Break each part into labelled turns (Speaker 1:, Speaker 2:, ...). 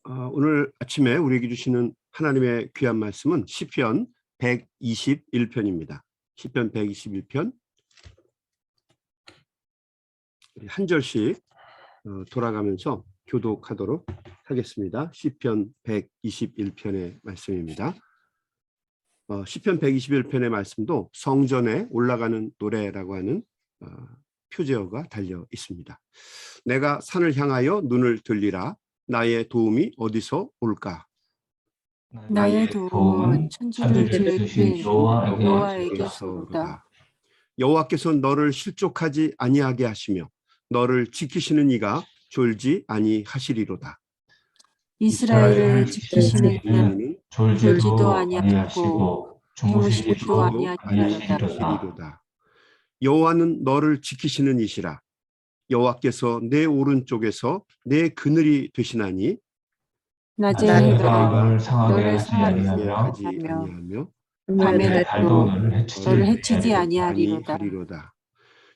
Speaker 1: 오늘 아침에 우리에게 주시는 하나님의 귀한 말씀은 시편 121편입니다. 시편 121편 한 절씩 돌아가면서 교독하도록 하겠습니다. 시편 121편의 말씀입니다. 시편 121편의 말씀도 성전에 올라가는 노래라고 하는 표제어가 달려 있습니다. 내가 산을 향하여 눈을 들리라. 나의 도움이 어디서 올까?
Speaker 2: 나의 도움은 천지를 지으신 여호와에게서 오다.
Speaker 1: 여호와께서 너를 실족하지 아니하게 하시며 너를 지키시는 이가 졸지 아니하시리로다.
Speaker 2: 이스라엘을 지키시는 이는 졸지도 아니하시고 주무시지도 아니하시리로다.
Speaker 1: 여호와는 너를 지키시는 이시라. 여호와께서 내 오른쪽에서 내 그늘이 되시나니
Speaker 2: 낮에 해가 너를 상하게 하지 아니하며 밤에 달도 너를 해치지 아니하리로다.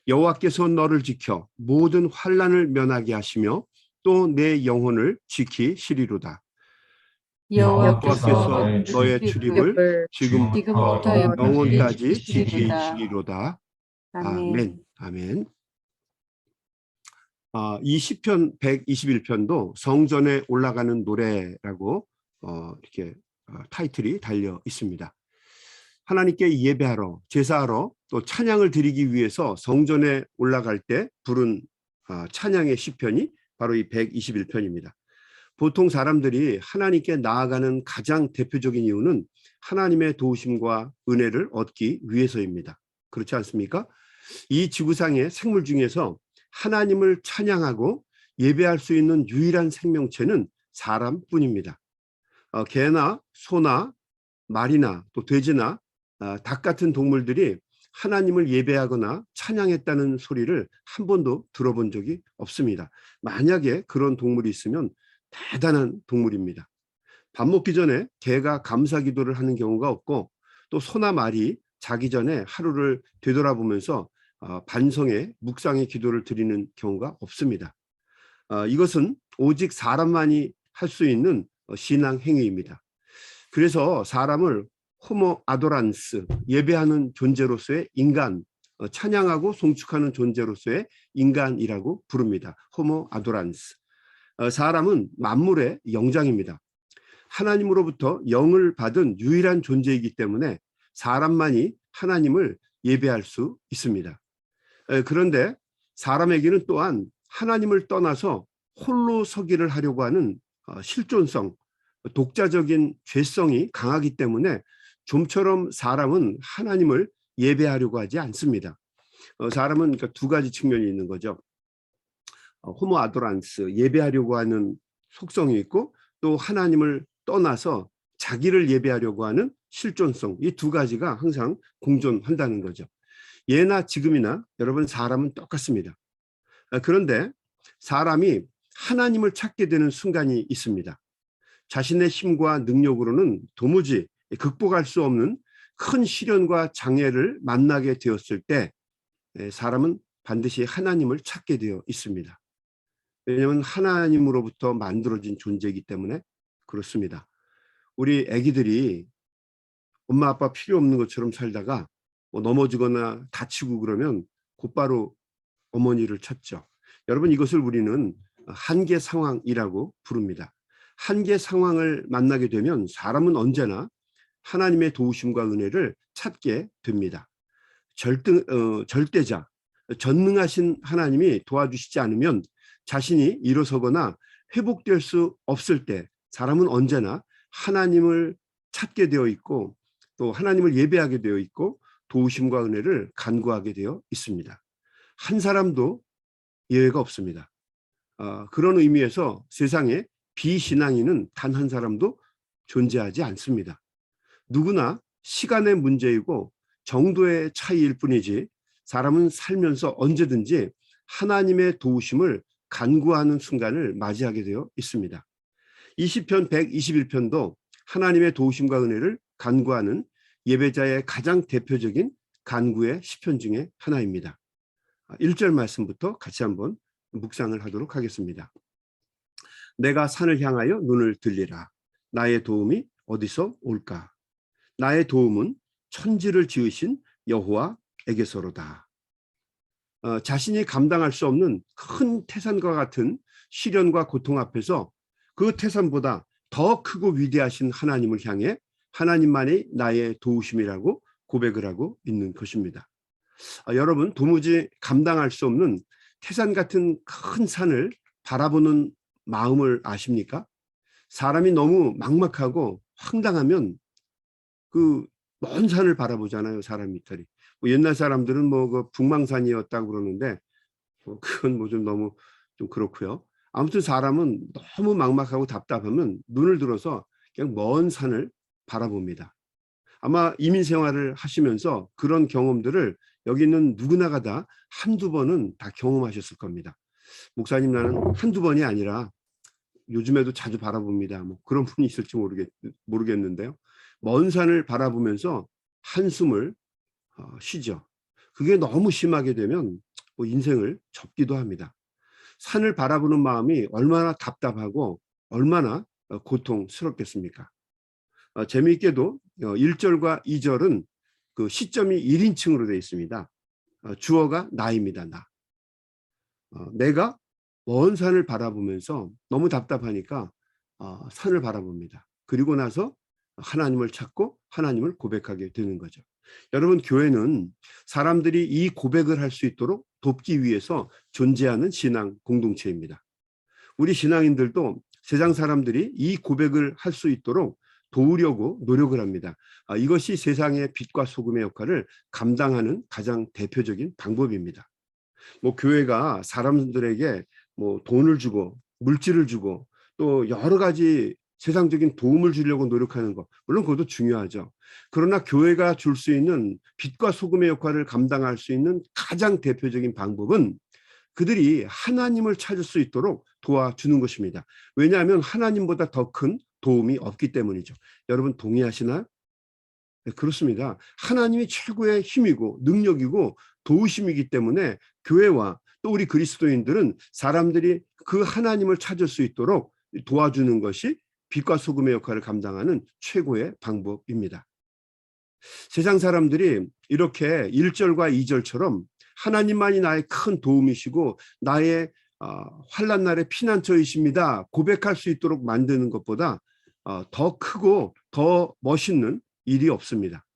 Speaker 1: 여호와께서 너를 지켜 모든 환난을 면하게 하시며 또 내 영혼을 지키시리로다. 여호와께서 너의 출입을 지금부터 영원까지 지키시리로다. 아멘. 아멘. 이 시편 121편도 성전에 올라가는 노래라고 이렇게 타이틀이 달려 있습니다. 하나님께 예배하러, 제사하러, 또 찬양을 드리기 위해서 성전에 올라갈 때 부른 찬양의 시편이 바로 이 121편입니다. 보통 사람들이 하나님께 나아가는 가장 대표적인 이유는 하나님의 도우심과 은혜를 얻기 위해서입니다. 그렇지 않습니까? 이 지구상의 생물 중에서 하나님을 찬양하고 예배할 수 있는 유일한 생명체는 사람뿐입니다. 개나 소나 말이나 또 돼지나 닭 같은 동물들이 하나님을 예배하거나 찬양했다는 소리를 한 번도 들어본 적이 없습니다. 만약에 그런 동물이 있으면 대단한 동물입니다. 밥 먹기 전에 개가 감사 기도를 하는 경우가 없고 또 소나 말이 자기 전에 하루를 되돌아보면서 반성의 묵상의 기도를 드리는 경우가 없습니다. 이것은 오직 사람만이 할 수 있는 신앙 행위입니다. 그래서 사람을 호모 아도란스, 예배하는 존재로서의 인간, 찬양하고 송축하는 존재로서의 인간이라고 부릅니다. 호모 아도란스. 사람은 만물의 영장입니다. 하나님으로부터 영을 받은 유일한 존재이기 때문에 사람만이 하나님을 예배할 수 있습니다. 그런데 사람에게는 또한 하나님을 떠나서 홀로 서기를 하려고 하는 실존성, 독자적인 죄성이 강하기 때문에 좀처럼 사람은 하나님을 예배하려고 하지 않습니다. 사람은 그러니까 두 가지 측면이 있는 거죠. 호모 아도란스, 예배하려고 하는 속성이 있고 또 하나님을 떠나서 자기를 예배하려고 하는 실존성, 이 두 가지가 항상 공존한다는 거죠. 예나 지금이나 여러분 사람은 똑같습니다. 그런데 사람이 하나님을 찾게 되는 순간이 있습니다. 자신의 힘과 능력으로는 도무지 극복할 수 없는 큰 시련과 장애를 만나게 되었을 때 사람은 반드시 하나님을 찾게 되어 있습니다. 왜냐하면 하나님으로부터 만들어진 존재이기 때문에 그렇습니다. 우리 아기들이 엄마 아빠 필요 없는 것처럼 살다가 넘어지거나 다치고 그러면 곧바로 어머니를 찾죠. 여러분, 이것을 우리는 한계 상황이라고 부릅니다. 한계 상황을 만나게 되면 사람은 언제나 하나님의 도우심과 은혜를 찾게 됩니다. 절대자, 전능하신 하나님이 도와주시지 않으면 자신이 일어서거나 회복될 수 없을 때 사람은 언제나 하나님을 찾게 되어 있고 또 하나님을 예배하게 되어 있고 도우심과 은혜를 간구하게 되어 있습니다. 한 사람도 예외가 없습니다. 그런 의미에서 세상에 비신앙인은 단 한 사람도 존재하지 않습니다. 누구나 시간의 문제이고 정도의 차이일 뿐이지 사람은 살면서 언제든지 하나님의 도우심을 간구하는 순간을 맞이하게 되어 있습니다. 이 시편 121편도 하나님의 도우심과 은혜를 간구하는 예배자의 가장 대표적인 간구의 시편 중에 하나입니다. 1절 말씀부터 같이 한번 묵상을 하도록 하겠습니다. 내가 산을 향하여 눈을 들리라. 나의 도움이 어디서 올까? 나의 도움은 천지를 지으신 여호와에게서로다. 자신이 감당할 수 없는 큰 태산과 같은 시련과 고통 앞에서 그 태산보다 더 크고 위대하신 하나님을 향해 하나님만이 나의 도우심이라고 고백을 하고 있는 것입니다. 여러분, 도무지 감당할 수 없는 태산 같은 큰 산을 바라보는 마음을 아십니까? 사람이 너무 막막하고 황당하면 그 먼 산을 바라보잖아요. 사람 이탈이. 뭐 옛날 사람들은 뭐 그 북망산이었다고 그러는데 그건 뭐 좀 너무 좀 그렇고요. 아무튼 사람은 너무 막막하고 답답하면 눈을 들어서 그냥 먼 산을 바라봅니다. 아마 이민 생활을 하시면서 그런 경험들을 여기 있는 누구나가 다 한두 번은 다 경험하셨을 겁니다. 목사님, 나는 한두 번이 아니라 요즘에도 자주 바라봅니다. 뭐 그런 분이 있을지 모르겠는데요. 먼 산을 바라보면서 한숨을 쉬죠. 그게 너무 심하게 되면 뭐 인생을 접기도 합니다. 산을 바라보는 마음이 얼마나 답답하고 얼마나 고통스럽겠습니까? 재미있게도 1절과 2절은 그 시점이 1인칭으로 되어 있습니다. 주어가 나입니다. 나. 내가 먼 산을 바라보면서 너무 답답하니까 산을 바라봅니다. 그리고 나서 하나님을 찾고 하나님을 고백하게 되는 거죠. 여러분, 교회는 사람들이 이 고백을 할 수 있도록 돕기 위해서 존재하는 신앙 공동체입니다. 우리 신앙인들도 세상 사람들이 이 고백을 할 수 있도록 도우려고 노력을 합니다. 이것이 세상의 빛과 소금의 역할을 감당하는 가장 대표적인 방법입니다. 뭐 교회가 사람들에게 뭐 돈을 주고 물질을 주고 또 여러 가지 세상적인 도움을 주려고 노력하는 것, 물론 그것도 중요하죠. 그러나 교회가 줄 수 있는 빛과 소금의 역할을 감당할 수 있는 가장 대표적인 방법은 그들이 하나님을 찾을 수 있도록 도와주는 것입니다. 왜냐하면 하나님보다 더 큰 도움이 없기 때문이죠. 여러분, 동의하시나요? 네, 그렇습니다. 하나님이 최고의 힘이고 능력이고 도우심이기 때문에 교회와 또 우리 그리스도인들은 사람들이 그 하나님을 찾을 수 있도록 도와주는 것이 빛과 소금의 역할을 감당하는 최고의 방법입니다. 세상 사람들이 이렇게 1절과 2절처럼 하나님만이 나의 큰 도움이시고 나의 환난 날의 피난처이십니다 고백할 수 있도록 만드는 것보다 더 크고 더 멋있는 일이 없습니다.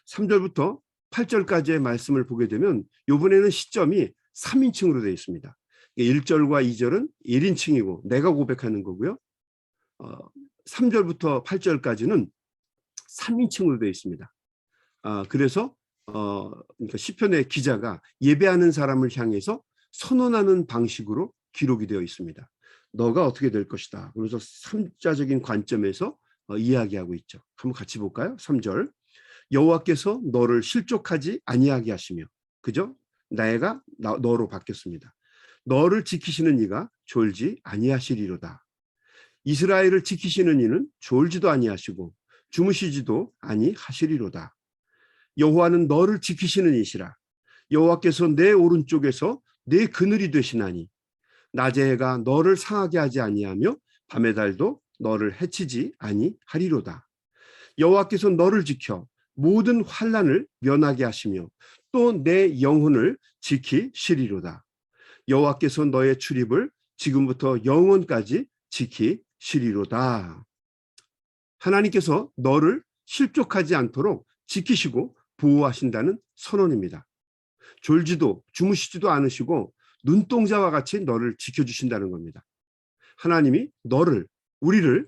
Speaker 1: 3절부터 8절까지의 말씀을 보게 되면 이번에는 시점이 3인칭으로 되어 있습니다. 1절과 2절은 1인칭이고 내가 고백하는 거고요. 3절부터 8절까지는 3인칭으로 되어 있습니다. 그래서 그러니까 시편의 기자가 예배하는 사람을 향해서 선언하는 방식으로 기록이 되어 있습니다. 너가 어떻게 될 것이다. 그래서 3자적인 관점에서 이야기하고 있죠. 한번 같이 볼까요? 3절. 여호와께서 너를 실족하지 아니하게 하시며, 그죠? 내가 너로 바뀌었습니다. 너를 지키시는 이가 졸지 아니하시리로다. 이스라엘을 지키시는 이는 졸지도 아니하시고 주무시지도 아니하시리로다. 여호와는 너를 지키시는 이시라. 여호와께서 내 오른쪽에서 내 그늘이 되시나니 낮의 해가 너를 상하게 하지 아니하며 밤의 달도 너를 해치지 아니하리로다. 여호와께서 너를 지켜 모든 환난을 면하게 하시며 또 내 영혼을 지키시리로다. 여호와께서 너의 출입을 지금부터 영원까지 지키시리로다. 하나님께서 너를 실족하지 않도록 지키시고 보호하신다는 선언입니다. 졸지도 주무시지도 않으시고 눈동자와 같이 너를 지켜주신다는 겁니다. 하나님이 우리를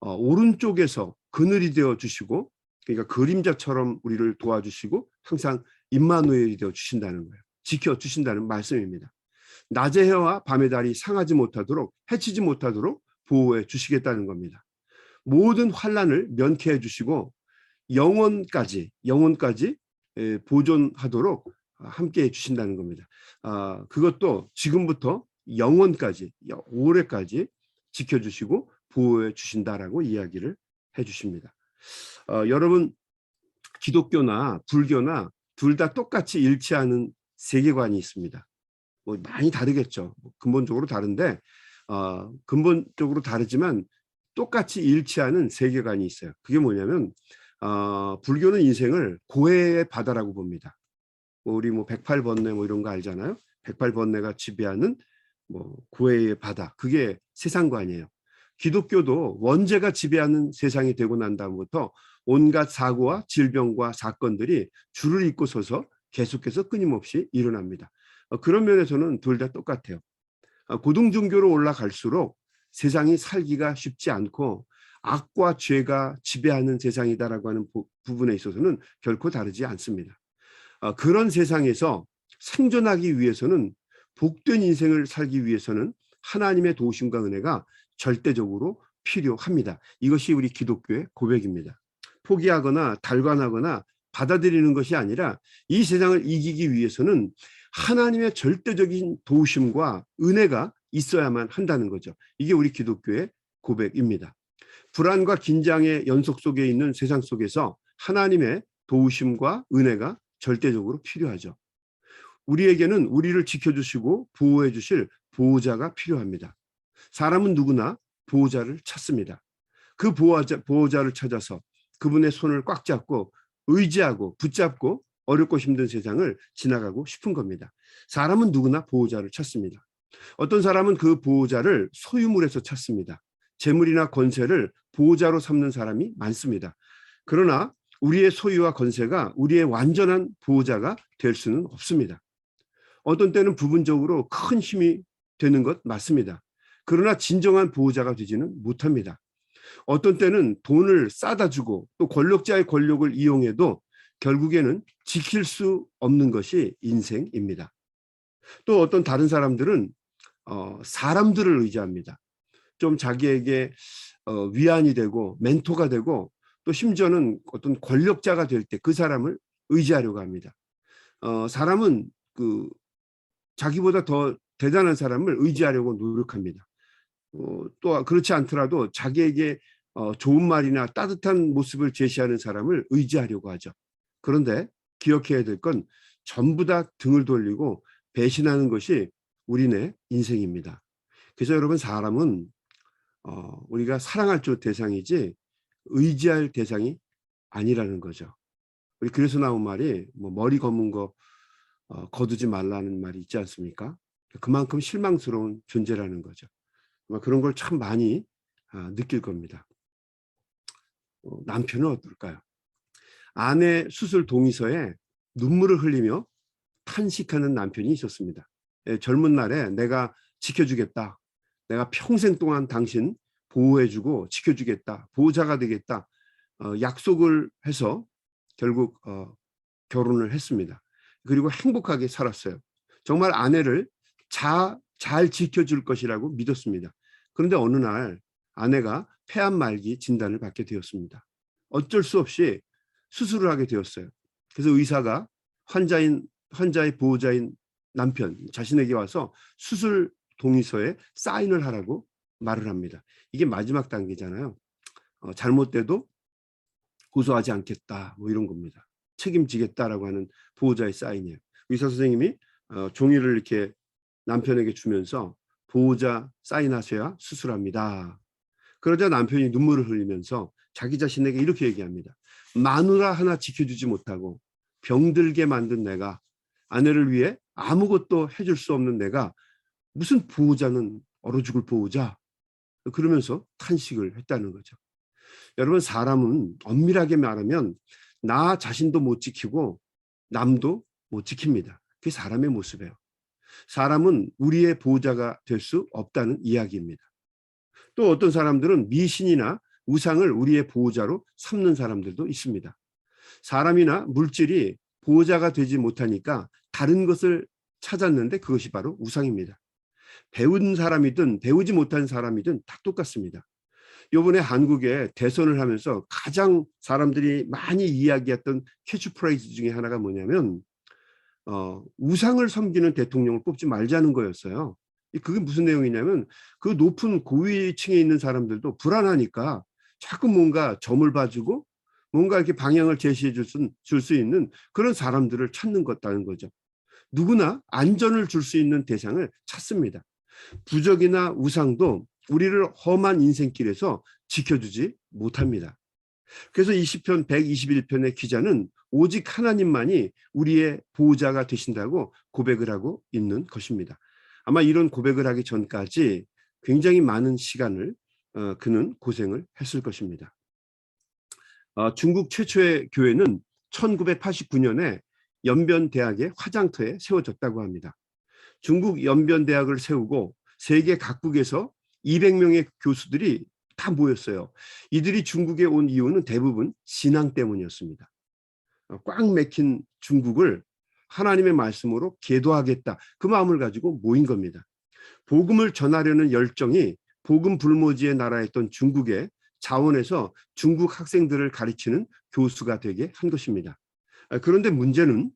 Speaker 1: 오른쪽에서 그늘이 되어 주시고, 그러니까 그림자처럼 우리를 도와주시고 항상 임마누엘이 되어 주신다는 거예요. 지켜주신다는 말씀입니다. 낮의 해와 밤의 달이 상하지 못하도록, 해치지 못하도록 보호해 주시겠다는 겁니다. 모든 환난을 면케해 주시고 영원까지 보존하도록 함께해 주신다는 겁니다. 그것도 지금부터 영원까지, 오래까지 지켜주시고 보호해 주신다라고 이야기를 해 주십니다. 여러분, 기독교나 불교나 둘 다 똑같이 일치하는 세계관이 있습니다. 뭐 많이 다르겠죠. 근본적으로 다른데 근본적으로 다르지만 똑같이 일치하는 세계관이 있어요. 그게 뭐냐면 불교는 인생을 고해의 바다라고 봅니다. 우리 뭐 108번뇌 뭐 이런 거 알잖아요. 108번뇌가 지배하는 뭐 고해의 바다. 그게 세상관이에요. 기독교도 원죄가 지배하는 세상이 되고 난 다음부터 온갖 사고와 질병과 사건들이 줄을 잇고 서서 계속해서 끊임없이 일어납니다. 그런 면에서는 둘 다 똑같아요. 고등종교로 올라갈수록 세상이 살기가 쉽지 않고 악과 죄가 지배하는 세상이다라고 하는 부분에 있어서는 결코 다르지 않습니다. 그런 세상에서 생존하기 위해서는 복된 인생을 살기 위해서는 하나님의 도우심과 은혜가 절대적으로 필요합니다. 이것이 우리 기독교의 고백입니다. 포기하거나 달관하거나 받아들이는 것이 아니라 이 세상을 이기기 위해서는 하나님의 절대적인 도우심과 은혜가 있어야만 한다는 거죠. 이게 우리 기독교의 고백입니다. 불안과 긴장의 연속 속에 있는 세상 속에서 하나님의 도우심과 은혜가 절대적으로 필요하죠. 우리에게는 우리를 지켜주시고 보호해 주실 보호자가 필요합니다. 사람은 누구나 보호자를 찾습니다. 그 보호자를 찾아서 그분의 손을 꽉 잡고 의지하고 붙잡고 어렵고 힘든 세상을 지나가고 싶은 겁니다. 사람은 누구나 보호자를 찾습니다. 어떤 사람은 그 보호자를 소유물에서 찾습니다. 재물이나 권세를 보호자로 삼는 사람이 많습니다. 그러나 우리의 소유와 권세가 우리의 완전한 보호자가 될 수는 없습니다. 어떤 때는 부분적으로 큰 힘이 되는 것 맞습니다. 그러나 진정한 보호자가 되지는 못합니다. 어떤 때는 돈을 싸다 주고 또 권력자의 권력을 이용해도 결국에는 지킬 수 없는 것이 인생입니다. 또 어떤 다른 사람들은 사람들을 의지합니다. 좀 자기에게 위안이 되고 멘토가 되고 또 심지어는 어떤 권력자가 될 때 그 사람을 의지하려고 합니다. 사람은 자기보다 더 대단한 사람을 의지하려고 노력합니다. 또 그렇지 않더라도 자기에게 좋은 말이나 따뜻한 모습을 제시하는 사람을 의지하려고 하죠. 그런데 기억해야 될 건 전부 다 등을 돌리고 배신하는 것이 우리네 인생입니다. 그래서 여러분, 사람은 우리가 사랑할 대상이지 의지할 대상이 아니라는 거죠. 우리 그래서 나온 말이 뭐 머리 검은 거 거두지 말라는 말이 있지 않습니까? 그만큼 실망스러운 존재라는 거죠. 그런 걸 참 많이 느낄 겁니다. 남편은 어떨까요? 아내 수술 동의서에 눈물을 흘리며 탄식하는 남편이 있었습니다. 젊은 날에 내가 지켜주겠다. 내가 평생 동안 당신 보호해주고 지켜주겠다. 보호자가 되겠다. 약속을 해서 결국 결혼을 했습니다. 그리고 행복하게 살았어요. 정말 아내를 잘 지켜줄 것이라고 믿었습니다. 그런데 어느 날 아내가 폐암 말기 진단을 받게 되었습니다. 어쩔 수 없이 수술을 하게 되었어요. 그래서 의사가 환자의 보호자인 남편, 자신에게 와서 수술 동의서에 사인을 하라고 말을 합니다. 이게 마지막 단계잖아요. 잘못돼도 고소하지 않겠다, 뭐 이런 겁니다. 책임지겠다라고 하는 보호자의 사인이에요. 의사 선생님이 종이를 이렇게 남편에게 주면서 보호자 사인하셔야 수술합니다. 그러자 남편이 눈물을 흘리면서 자기 자신에게 이렇게 얘기합니다. 마누라 하나 지켜주지 못하고 병들게 만든 내가, 아내를 위해 아무것도 해줄 수 없는 내가 무슨 보호자는 얼어 죽을 보호자, 그러면서 탄식을 했다는 거죠. 여러분, 사람은 엄밀하게 말하면 나 자신도 못 지키고 남도 못 지킵니다. 그게 사람의 모습이에요. 사람은 우리의 보호자가 될 수 없다는 이야기입니다. 또 어떤 사람들은 미신이나 우상을 우리의 보호자로 삼는 사람들도 있습니다. 사람이나 물질이 보호자가 되지 못하니까 다른 것을 찾았는데 그것이 바로 우상입니다. 배운 사람이든 배우지 못한 사람이든 다 똑같습니다. 이번에 한국에 대선을 하면서 가장 사람들이 많이 이야기했던 캐치프레이즈 중에 하나가 뭐냐면 우상을 섬기는 대통령을 뽑지 말자는 거였어요. 그게 무슨 내용이냐면 그 높은 고위층에 있는 사람들도 불안하니까 자꾸 뭔가 점을 봐주고 뭔가 이렇게 방향을 제시해 줄 수 있는 그런 사람들을 찾는 것다는 거죠. 누구나 안전을 줄 수 있는 대상을 찾습니다. 부적이나 우상도 우리를 험한 인생길에서 지켜주지 못합니다. 그래서 이 시편 121편의 기자는 오직 하나님만이 우리의 보호자가 되신다고 고백을 하고 있는 것입니다. 아마 이런 고백을 하기 전까지 굉장히 많은 시간을 그는 고생을 했을 것입니다. 중국 최초의 교회는 1989년에 연변대학의 화장터에 세워졌다고 합니다. 중국 연변대학을 세우고 세계 각국에서 200명의 교수들이 다 모였어요. 이들이 중국에 온 이유는 대부분 신앙 때문이었습니다. 꽉 막힌 중국을 하나님의 말씀으로 계도하겠다. 그 마음을 가지고 모인 겁니다. 복음을 전하려는 열정이 복음 불모지의 나라였던 중국의 자원에서 중국 학생들을 가르치는 교수가 되게 한 것입니다. 그런데 문제는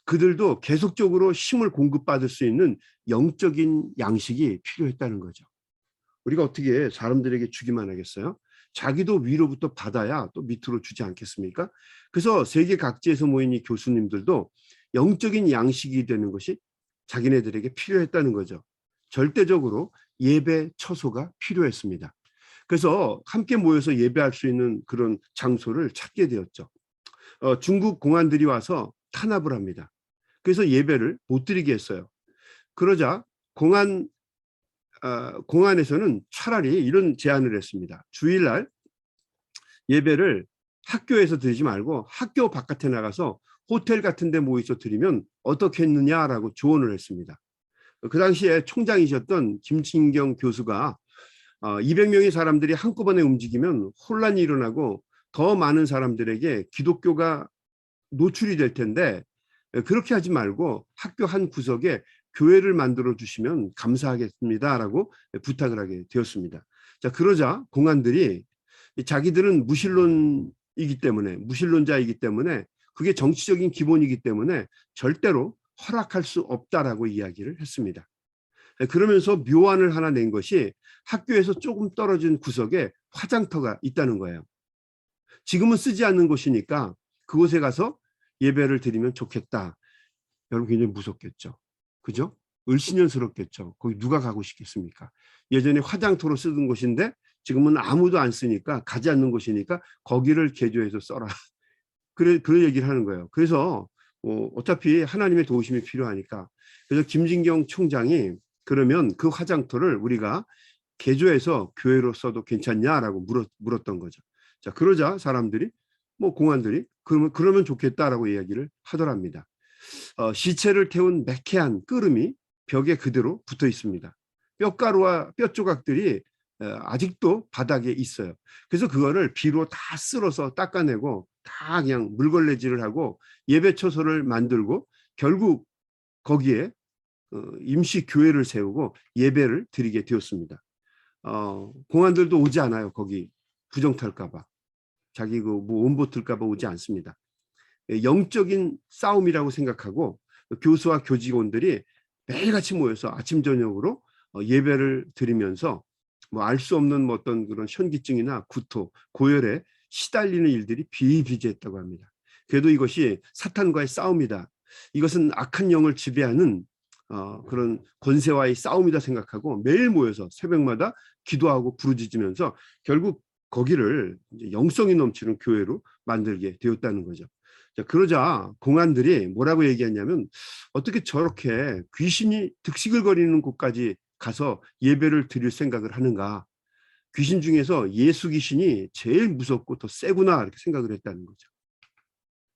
Speaker 1: 그들도 계속적으로 힘을 공급받을 수 있는 영적인 양식이 필요했다는 거죠. 우리가 어떻게 사람들에게 주기만 하겠어요? 자기도 위로부터 받아야 또 밑으로 주지 않겠습니까? 그래서 세계 각지에서 모인 이 교수님들도 영적인 양식이 되는 것이 자기네들에게 필요했다는 거죠. 절대적으로 예배 처소가 필요했습니다. 그래서 함께 모여서 예배할 수 있는 그런 장소를 찾게 되었죠. 중국 공안들이 와서 탄압을 합니다. 그래서 예배를 못 드리게 했어요. 그러자 공안에서는 차라리 이런 제안을 했습니다. 주일날 예배를 학교에서 드리지 말고 학교 바깥에 나가서 호텔 같은 데 모여서 드리면 어떻겠느냐라고 조언을 했습니다. 그 당시에 총장이셨던 김진경 교수가 200명의 사람들이 한꺼번에 움직이면 혼란이 일어나고 더 많은 사람들에게 기독교가 노출이 될 텐데 그렇게 하지 말고 학교 한 구석에 교회를 만들어 주시면 감사하겠습니다라고 부탁을 하게 되었습니다. 자, 그러자 공안들이 자기들은 무신론자이기 때문에 그게 정치적인 기본이기 때문에 절대로 허락할 수 없다라고 이야기를 했습니다. 그러면서 묘안을 하나 낸 것이 학교에서 조금 떨어진 구석에 화장터가 있다는 거예요. 지금은 쓰지 않는 곳이니까 그곳에 가서 예배를 드리면 좋겠다. 여러분 굉장히 무섭겠죠. 그죠? 을씨년스럽겠죠. 거기 누가 가고 싶겠습니까? 예전에 화장터로 쓰던 곳인데 지금은 아무도 안 쓰니까 가지 않는 곳이니까 거기를 개조해서 써라. 그런 얘기를 하는 거예요. 그래서 어차피 하나님의 도우심이 필요하니까. 그래서 김진경 총장이 그러면 그 화장터를 우리가 개조해서 교회로 써도 괜찮냐라고 물었던 거죠. 자, 그러자 사람들이 공안들이 그러면 좋겠다라고 이야기를 하더랍니다. 시체를 태운 매캐한 끄름이 벽에 그대로 붙어 있습니다. 뼈가루와 뼈 조각들이 아직도 바닥에 있어요. 그래서 그거를 비로 다 쓸어서 닦아내고 다 그냥 물걸레질을 하고 예배 처소를 만들고 결국 거기에 임시 교회를 세우고 예배를 드리게 되었습니다. 공안들도 오지 않아요. 거기 부정탈까봐. 자기 원보틀까봐 오지 않습니다. 영적인 싸움이라고 생각하고 교수와 교직원들이 매일같이 모여서 아침 저녁으로 예배를 드리면서 알 수 없는 어떤 그런 현기증이나 구토, 고열에 시달리는 일들이 비일비재했다고 합니다. 그래도 이것이 사탄과의 싸움이다. 이것은 악한 영을 지배하는 그런 권세와의 싸움이다 생각하고 매일 모여서 새벽마다 기도하고 부르짖으면서 결국 거기를 영성이 넘치는 교회로 만들게 되었다는 거죠. 자, 그러자 공안들이 뭐라고 얘기했냐면 어떻게 저렇게 귀신이 득실거리는 곳까지 가서 예배를 드릴 생각을 하는가. 귀신 중에서 예수 귀신이 제일 무섭고 더 세구나 이렇게 생각을 했다는 거죠.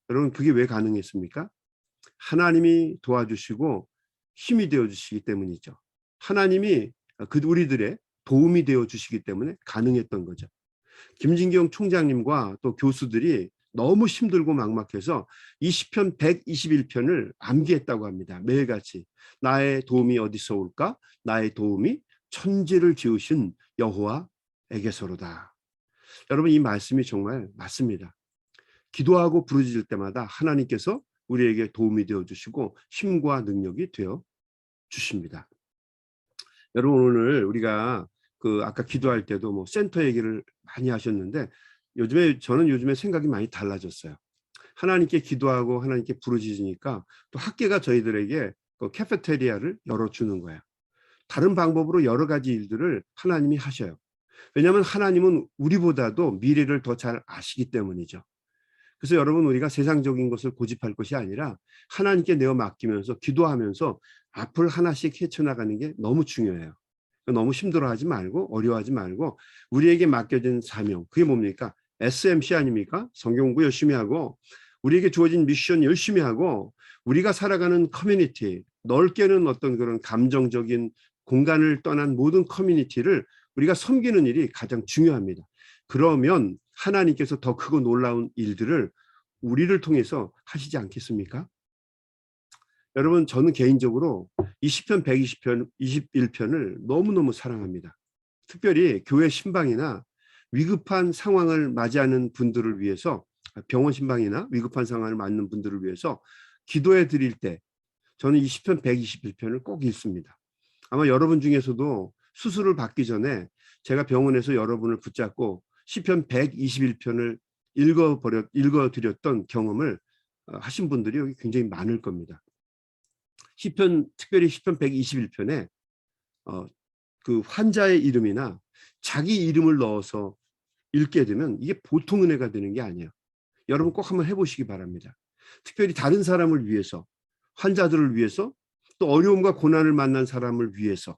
Speaker 1: 여러분 그게 왜 가능했습니까? 하나님이 도와주시고 힘이 되어주시기 때문이죠. 하나님이 우리들의 도움이 되어주시기 때문에 가능했던 거죠. 김진경 총장님과 또 교수들이 너무 힘들고 막막해서 이 시편 121편을 암기했다고 합니다. 매일같이 나의 도움이 어디서 올까? 나의 도움이 천지를 지으신 여호와에게서로다. 여러분 이 말씀이 정말 맞습니다. 기도하고 부르짖을 때마다 하나님께서 우리에게 도움이 되어주시고 힘과 능력이 되어주십니다. 여러분 오늘 우리가 아까 기도할 때도 센터 얘기를 많이 하셨는데 저는 요즘에 생각이 많이 달라졌어요. 하나님께 기도하고 하나님께 부르짖으니까 또 학계가 저희들에게 카페테리아를 열어주는 거예요. 다른 방법으로 여러 가지 일들을 하나님이 하셔요. 왜냐하면 하나님은 우리보다도 미래를 더 잘 아시기 때문이죠. 그래서 여러분, 우리가 세상적인 것을 고집할 것이 아니라 하나님께 내어 맡기면서 기도하면서 앞을 하나씩 헤쳐나가는 게 너무 중요해요. 너무 힘들어하지 말고 어려워하지 말고 우리에게 맡겨진 사명, 그게 뭡니까? SMC 아닙니까? 성경 공부 열심히 하고 우리에게 주어진 미션 열심히 하고 우리가 살아가는 커뮤니티, 넓게는 어떤 그런 감정적인 공간을 떠난 모든 커뮤니티를 우리가 섬기는 일이 가장 중요합니다. 그러면 하나님께서 더 크고 놀라운 일들을 우리를 통해서 하시지 않겠습니까? 여러분, 저는 개인적으로 이 시편 120편, 21편을 너무너무 사랑합니다. 특별히 교회 신방이나 위급한 상황을 맞이하는 분들을 위해서, 병원 신방이나 위급한 상황을 맞는 분들을 위해서 기도해 드릴 때 저는 이 시편 121편을 꼭 읽습니다. 아마 여러분 중에서도 수술을 받기 전에 제가 병원에서 여러분을 붙잡고 시편 121편을 읽어드렸던 경험을 하신 분들이 여기 굉장히 많을 겁니다. 특별히 시편 121편에 그 환자의 이름이나 자기 이름을 넣어서 읽게 되면 이게 보통 은혜가 되는 게 아니에요. 여러분 꼭 한번 해보시기 바랍니다. 특별히 다른 사람을 위해서, 환자들을 위해서, 또 어려움과 고난을 만난 사람을 위해서,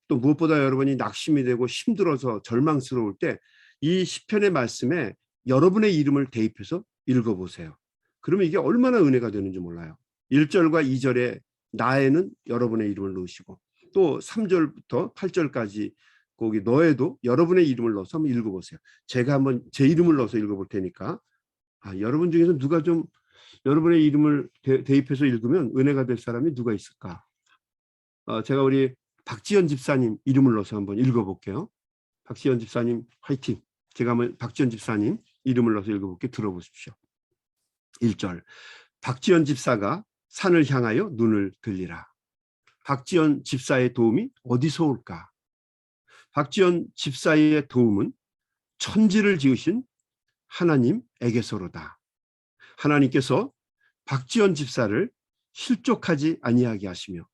Speaker 1: 또 무엇보다 여러분이 낙심이 되고 힘들어서 절망스러울 때 이 시편의 말씀에 여러분의 이름을 대입해서 읽어보세요. 그러면 이게 얼마나 은혜가 되는지 몰라요. 1절과 2절에 나에는 여러분의 이름을 넣으시고 또 3절부터 8절까지 거기 너에도 여러분의 이름을 넣어서 한번 읽어보세요. 제가 한번 제 이름을 넣어서 읽어볼 테니까 여러분 중에서 누가 좀 여러분의 이름을 대입해서 읽으면 은혜가 될 사람이 누가 있을까? 제가 우리 박지연 집사님 이름을 넣어서 한번 읽어볼게요. 박지연 집사님 화이팅. 제가 한번 박지연 집사님 이름을 넣어서 읽어볼게요. 들어보십시오. 1절. 박지연 집사가 산을 향하여 눈을 들리라. 박지연 집사의 도움이 어디서 올까? 박지연 집사의 도움은 천지를 지으신 하나님에게서로다. 하나님께서 박지연 집사를 실족하지 아니하게 하시며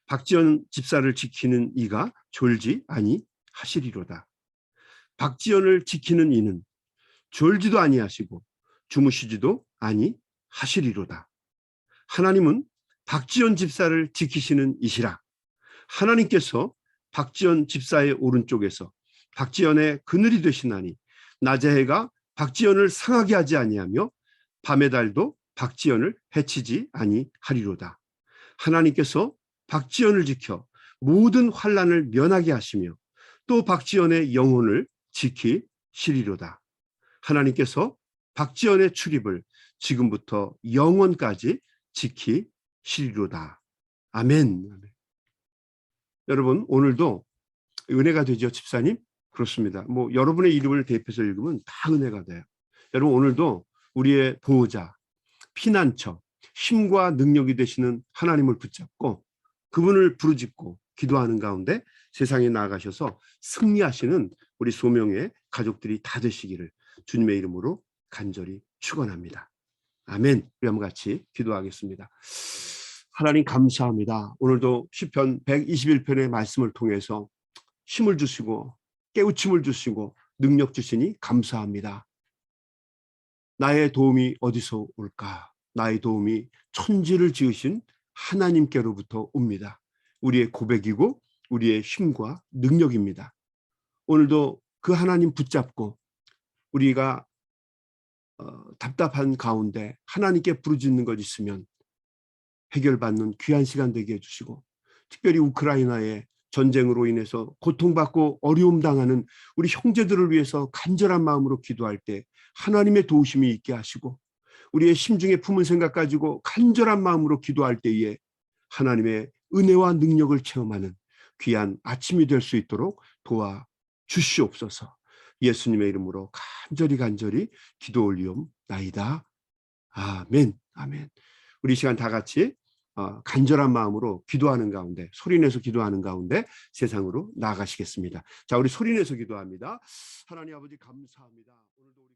Speaker 1: 박지연 집사를 지키는 이가 졸지 아니하시리로다. 박지연을 지키는 이는 졸지도 아니하시고 주무시지도 아니하시리로다. 하나님은 박지연 집사를 지키시는 이시라. 하나님께서 박지연 집사의 오른쪽에서 박지연의 그늘이 되시나니 낮의 해가 박지연을 상하게 하지 아니하며 밤의 달도 박지연을 해치지 아니하리로다. 하나님께서 박지연을 지켜 모든 환난을 면하게 하시며 또 박지연의 영혼을 지키시리로다. 하나님께서 박지연의 출입을 지금부터 영원까지 지키시리로다. 아멘. 여러분, 오늘도 은혜가 되죠, 집사님? 그렇습니다. 여러분의 이름을 대입해서 읽으면 다 은혜가 돼요. 여러분, 오늘도 우리의 보호자, 피난처, 힘과 능력이 되시는 하나님을 붙잡고 그분을 부르짖고 기도하는 가운데 세상에 나아가셔서 승리하시는 우리 소명의 가족들이 다 되시기를 주님의 이름으로 간절히 축원합니다. 아멘. 우리 한번 같이 기도하겠습니다. 하나님 감사합니다. 오늘도 시편 121편의 말씀을 통해서 힘을 주시고 깨우침을 주시고 능력 주시니 감사합니다. 나의 도움이 어디서 올까? 나의 도움이 천지를 지으신 하나님께로부터 옵니다. 우리의 고백이고 우리의 힘과 능력입니다. 오늘도 그 하나님 붙잡고 우리가 답답한 가운데 하나님께 부르짖는 것 있으면 해결받는 귀한 시간 되게 해주시고, 특별히 우크라이나의 전쟁으로 인해서 고통받고 어려움 당하는 우리 형제들을 위해서 간절한 마음으로 기도할 때 하나님의 도우심이 있게 하시고, 우리의 심중에 품은 생각 가지고 간절한 마음으로 기도할 때에 하나님의 은혜와 능력을 체험하는 귀한 아침이 될 수 있도록 도와주시옵소서. 예수님의 이름으로 간절히 기도 올리옵나이다. 아멘. 아멘. 우리 시간 다 같이 간절한 마음으로 기도하는 가운데, 소리내서 기도하는 가운데 세상으로 나아가시겠습니다. 자, 우리 소리내서 기도합니다. 하나님 아버지 감사합니다. 오늘도 우리